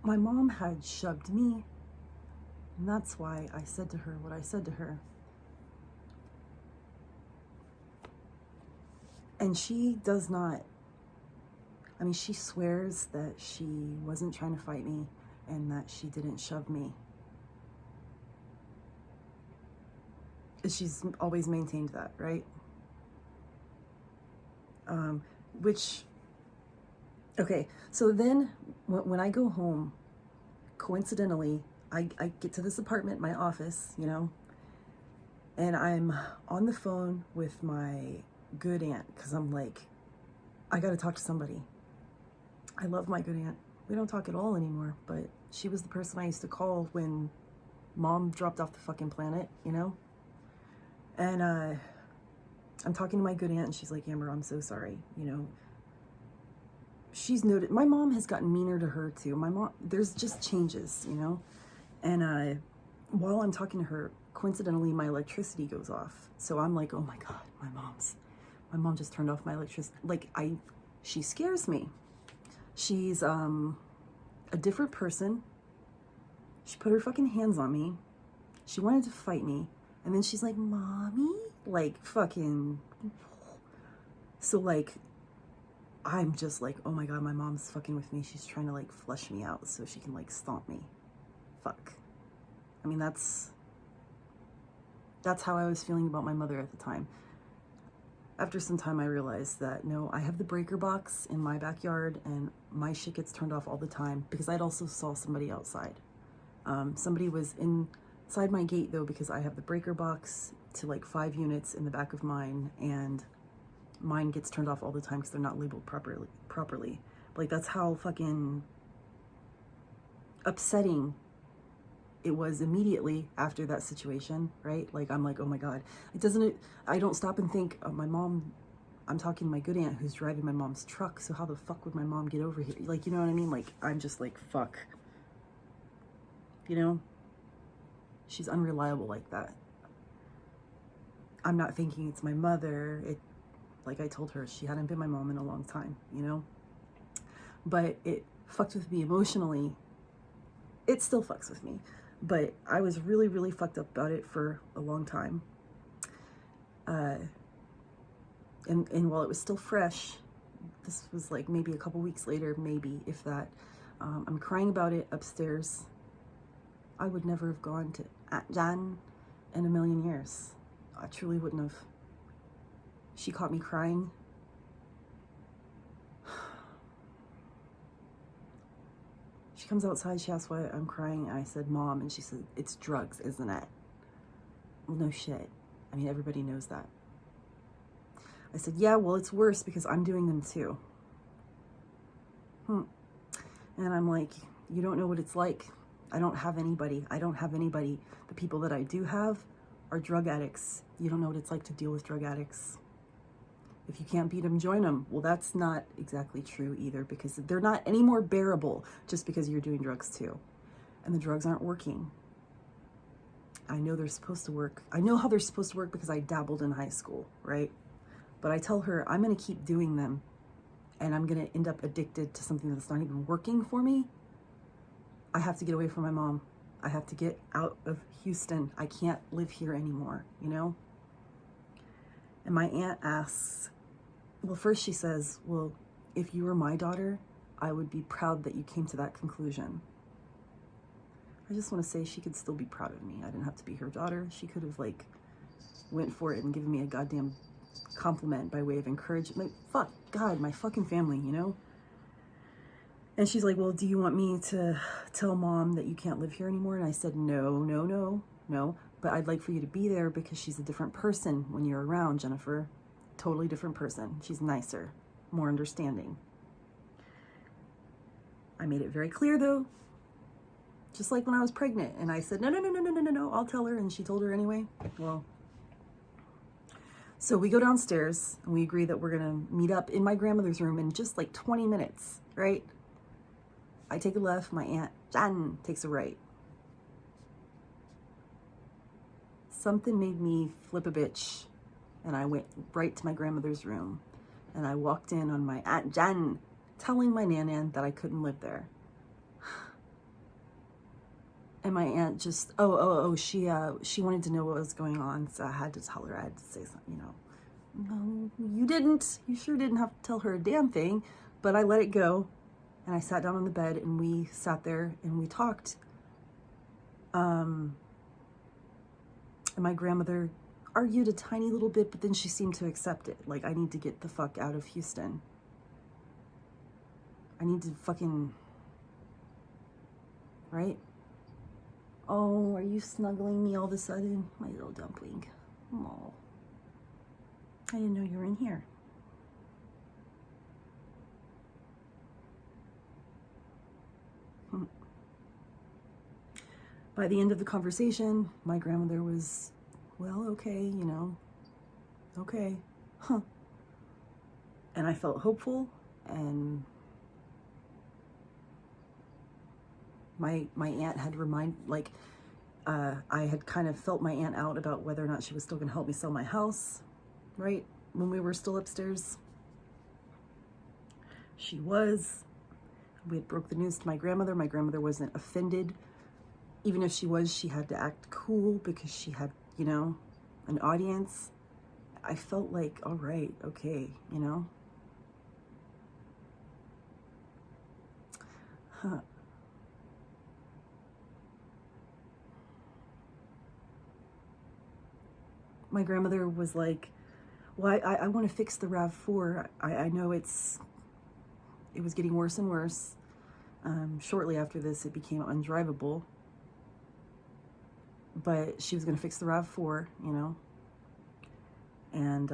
my mom had shoved me, and that's why I said to her what I said to her. And she does not, I mean, she swears that she wasn't trying to fight me and that she didn't shove me. She's always maintained that, right? Which, okay, so then when I go home, coincidentally, I get to this apartment, my office, you know, and I'm on the phone with my good aunt because I'm like, I gotta talk to somebody. I love my good aunt. We don't talk at all anymore, but she was the person I used to call when mom dropped off the fucking planet, you know? And I'm talking to my good aunt and she's like, Amber, I'm so sorry, you know? She's noted, my mom has gotten meaner to her too. My mom, there's just changes, you know? And while I'm talking to her, coincidentally, my electricity goes off. So I'm like, oh my God, my mom just turned off my electricity. Like, she scares me. She's a different person. She put her fucking hands on me. She wanted to fight me. And then she's like, Mommy? Like, fucking. So, like, I'm just like, oh my God, my mom's fucking with me. She's trying to, like, flush me out so she can, like, stomp me. Fuck. I mean, that's how I was feeling about my mother at the time. After some time, I realized that, no, I have the breaker box in my backyard and my shit gets turned off all the time because I'd also saw somebody outside. Somebody was inside my gate, though, because I have the breaker box to like 5 units in the back of mine, and mine gets turned off all the time because they're not labeled properly. Like, that's how fucking upsetting it was immediately after that situation, right? Like, I'm like, oh my God. I don't stop and think, oh, my mom, I'm talking to my good aunt who's driving my mom's truck, so how the fuck would my mom get over here? Like, you know what I mean? Like, I'm just like, fuck. You know? She's unreliable like that. I'm not thinking it's my mother. Like I told her, she hadn't been my mom in a long time, you know? But it fucked with me emotionally. It still fucks with me. But I was really, really fucked up about it for a long time. And while it was still fresh, this was like maybe a couple weeks later, maybe, if that, I'm crying about it upstairs. I would never have gone to Aunt Jan in a million years. I truly wouldn't have. She caught me crying. She comes outside, she asks why I'm crying, and I said, Mom, and she said, it's drugs, isn't it? Well, no shit. I mean, everybody knows that. I said, yeah, well, it's worse because I'm doing them too. And I'm like, you don't know what it's like. I don't have anybody. The people that I do have are drug addicts. You don't know what it's like to deal with drug addicts. If you can't beat them, join them. Well, that's not exactly true either, because they're not any more bearable just because you're doing drugs too. And the drugs aren't working. I know they're supposed to work. I know how they're supposed to work because I dabbled in high school, right? But I tell her I'm going to keep doing them, and I'm going to end up addicted to something that's not even working for me. I have to get away from my mom. I have to get out of Houston. I can't live here anymore, you know? And my aunt asks, well, first she says, well, if you were my daughter, I would be proud that you came to that conclusion. I just want to say she could still be proud of me. I didn't have to be her daughter. She could have, like, went for it and given me a goddamn compliment by way of encouragement. Fuck, God, my fucking family, you know? And she's like, well, do you want me to tell Mom that you can't live here anymore? And I said, no. But I'd like for you to be there because she's a different person when you're around, Jennifer. Totally different person. She's nicer, more understanding. I made it very clear, though. Just like when I was pregnant. And I said, no, I'll tell her. And she told her anyway. Well, so we go downstairs and we agree that we're going to meet up in my grandmother's room in just like 20 minutes, right? I take a left, my Aunt Jan takes a right. Something made me flip a bitch, and I went right to my grandmother's room, and I walked in on my Aunt Jan telling my Nan that I couldn't live there. And my aunt just, she wanted to know what was going on, so I had to tell her. I had to say something, No, you didn't. You sure didn't have to tell her a damn thing. But I let it go, and I sat down on the bed, and we sat there, and we talked. And my grandmother argued a tiny little bit, but then she seemed to accept it. Like, I need to get the fuck out of Houston. I need to fucking... Right? Oh, are you snuggling me all of a sudden? My little dumpling. Oh. I didn't know you were in here. By the end of the conversation, my grandmother was, well, okay, okay. Huh. And I felt hopeful, and my aunt had I had kind of felt my aunt out about whether or not she was still going to help me sell my house, right? When we were still upstairs. She was. We had broke the news to my grandmother. My grandmother wasn't offended. Even if she was, she had to act cool because she had, an audience. I felt like, all right, okay, Huh. My grandmother was like, well, I want to fix the RAV4. I know it was getting worse and worse. Shortly after this, it became undrivable. But she was going to fix the RAV4, and